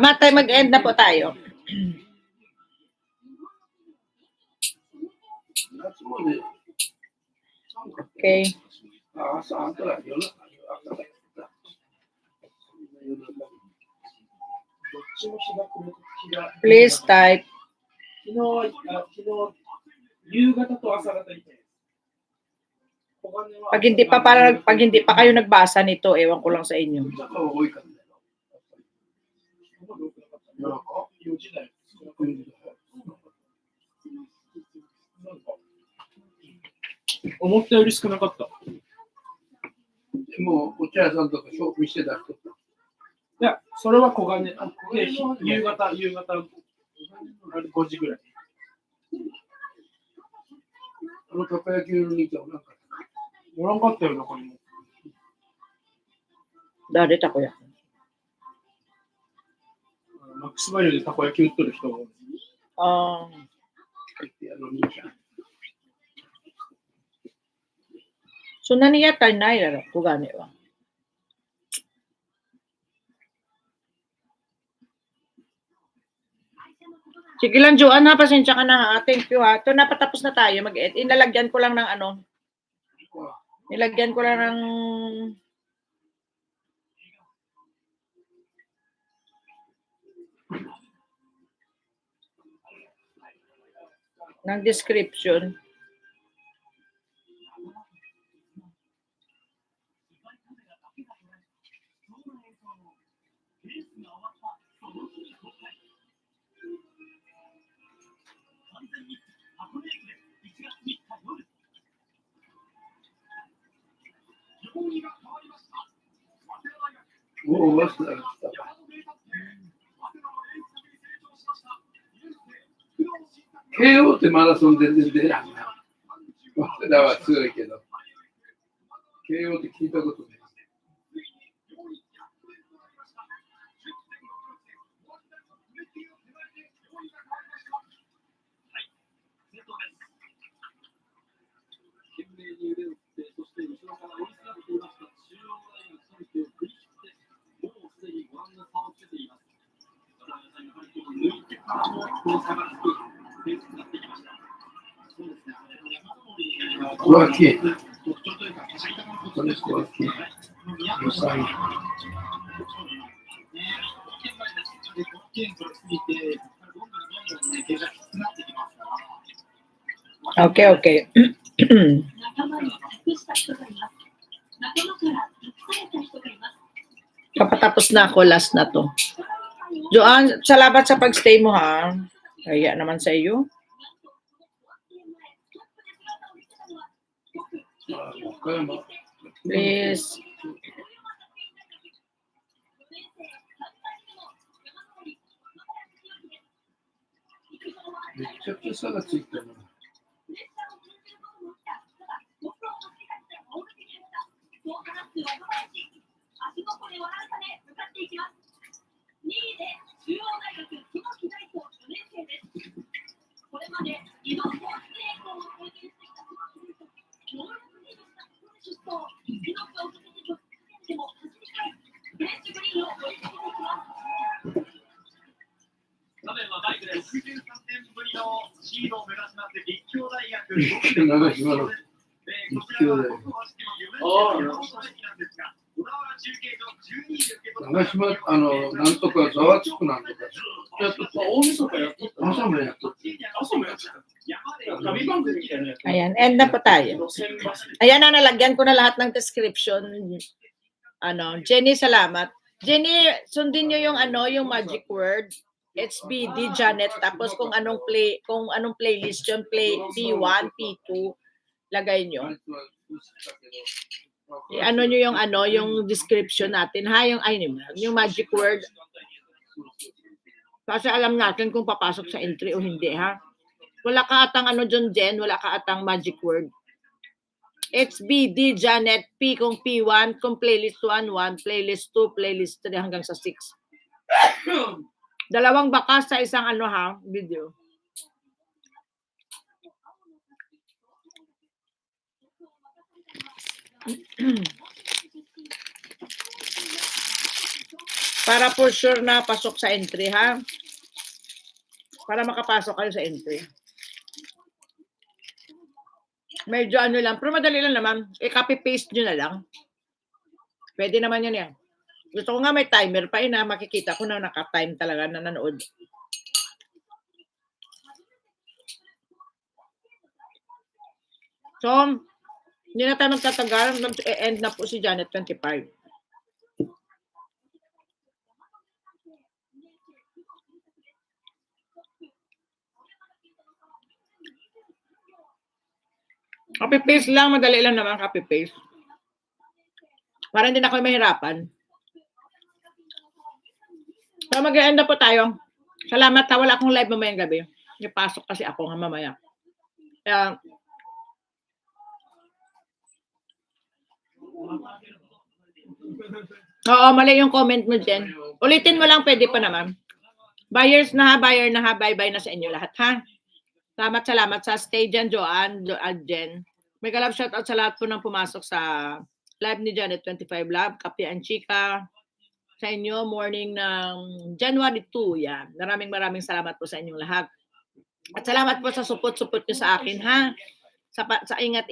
Matay, mag-end na po tayo. Okay. Please type. Pag hindi pa kayo nagbasa nito, ewan ko lang sa inyo. Umuttaより少なかった。もうお茶屋さんとかショップしてた人。いや、それは小金で、夕方5時ぐらい。たこ焼きの兄ちゃんおらんかった。おらんかったよ、中にも。誰たこ焼き？マックスバリューでたこ焼き売っとる人が。ああ。そんなに屋台ないだろ、小金は。Sige lang, Joanne, ha? Pasensya ka na, ha? Thank you, ha? Ito, napatapos na tayo. Inalagyan ko lang ng ano. Nilagyan ko lang ng description. KO ってマラソン全然出ないな。早稲田は強いけど。KO って聞いたことない。小脇。これ小脇。Okay, okay. Kapatapos na ako, last na to. Joanne, salamat sa pagstay mo, ha? Kaya naman sa iyo. Please.長島、なんとかざわつくなんとか。大晦日やっとった。朝もやっとった。朝もやってた。旅番組みたいなやつ。Ayan, end na po tayo. Ayan na, nalagyan ko na lahat ng description. Jenny, salamat. Jenny, sundin nyo yung yung magic word. HBD Janet, tapos kung anong playlist yun, P1, P2, lagay nyo. Nyo yung yung description natin, ha? Yung magic word. Kasi alam natin kung papasok sa entry o hindi, ha? Wala ka atang dyan, Jen, wala ka atang magic word. HBD Janet, P kung P1, kung playlist 1, 1, playlist 2, playlist 3 hanggang sa 6. Dalawang bakas sa isang ano ha, video. Para for sure na pasok sa entry ha. Para makapasok kayo sa entry. Medyo ano lang, pero madali lang naman. I-copy-paste nyo na lang. Pwede naman yun yan. Gusto ko nga may timer pa na makikita ko na naka-time talaga na nanood. So, hindi na tayo magtatagal. Mag-end na po si Janet 25. Copy-paste lang. Madali lang naman copy-paste. Para hindi na kayo mahirapan. So, mag-end na po tayo. Salamat ha. Wala akong live mamayang gabi. Ipasok kasi ako nga mamaya. Kaya, oo, mali yung comment mo, Jen. Ulitin mo lang, pwede pa naman. Buyers na ha, buyer na ha, bye-bye na sa inyo lahat, ha? Salamat sa stay dyan, Joanne, Jen. May kalab shoutout sa lahat po nang pumasok sa live ni Janet 25 Lab, Kape and Chika, sa inyo, morning ng January 2, yan. Maraming salamat po sa inyong lahat. At salamat po sa support nyo sa akin, ha? Sa ingat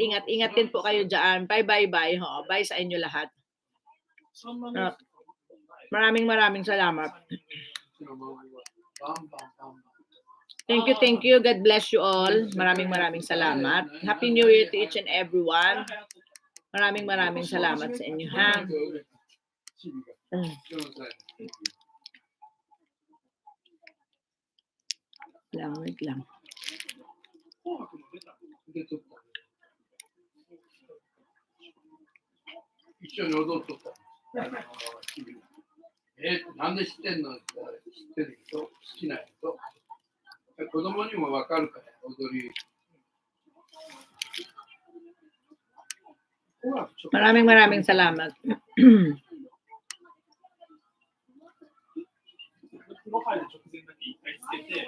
din po kayo dyan. Bye. Ho. Bye sa inyo lahat. Maraming salamat. Thank you. God bless you all. Maraming salamat. Happy New Year to each and everyone. Maraming salamat sa inyo, ha? Wait lang. 一緒に踊っとった。なんで知ってんのって言ったら知ってる人、好きな人。子供にもわかるから、踊り。Maraming salamat. 風呂入る直前だけ一回つけて、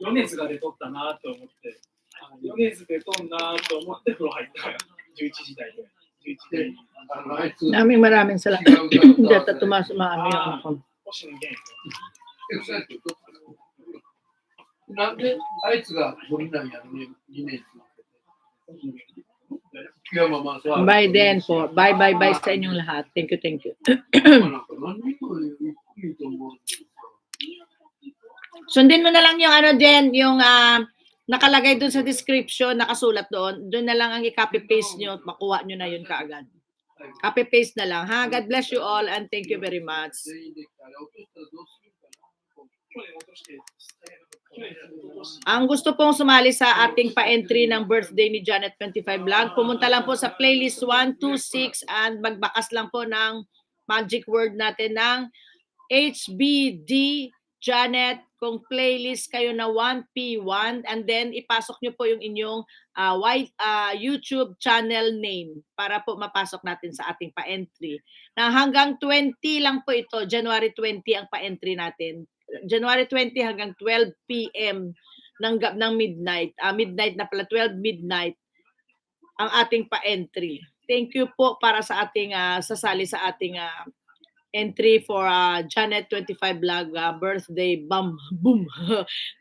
米津が出とったなと思って、米津出とんなと思って風呂入ったよ。11時台で。Maraming salamat. Hindi ata tumaano yung ako. なんであいつがゴリラやるね、2年 Bye din po. Bye sa inyong lahat. Thank you. Sundin mo na lang yung ano din, yung nakalagay dun sa description, nakasulat doon. Doon na lang ang i-copy-paste nyo at makuha nyo na yun kaagad. Copy-paste na lang. Ha? God bless you all and thank you very much. Ang gusto pong sumali sa ating pa-entry ng birthday ni Janet 25 Vlog, pumunta lang po sa playlist 126 and magbakas lang po ng magic word natin ng HBD Janet. Kung playlist kayo na 1P1 and then ipasok nyo po yung inyong YouTube channel name para po mapasok natin sa ating pa-entry. Na hanggang 20 lang po ito, January 20 ang pa-entry natin. January 20 hanggang 12 p.m. ng midnight. Midnight na pala, 12 midnight ang ating pa-entry. Thank you po para sa ating sasali sa ating entry for Janet 25 Vlog birthday boom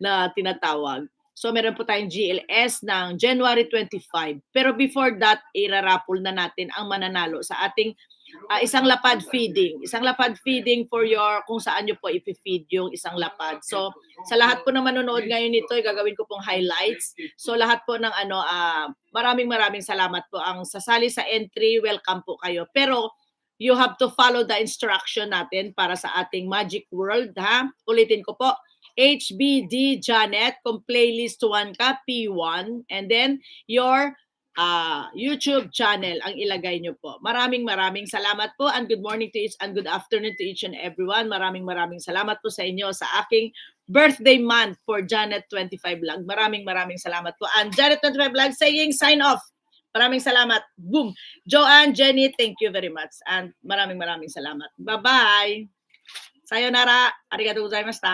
na tinatawag. So meron po tayong GLS ng January 25. Pero before that, iraraffle na natin ang mananalo sa ating isang lapad feeding. Isang lapad feeding for your, kung saan nyo po ipifeed yung isang lapad. So, sa lahat po na manonood ngayon nito, gagawin ko pong highlights. So, lahat po ng maraming salamat po. Ang sasali sa entry, welcome po kayo. Pero, you have to follow the instruction natin para sa ating Magic World, ha? Ulitin ko po. HBD Janet, kung playlist 1 ka, P1, and then your YouTube channel ang ilagay nyo po. Maraming salamat po and good morning to each and good afternoon to each and everyone. Maraming salamat po sa inyo sa aking birthday month for Janet 25 Vlog. Maraming salamat po. And Janet 25 Vlog saying sign off. Maraming salamat. Boom. Joanne, Jenny, thank you very much. And maraming salamat. Bye-bye. Sayonara. Arigatou gozaimashita.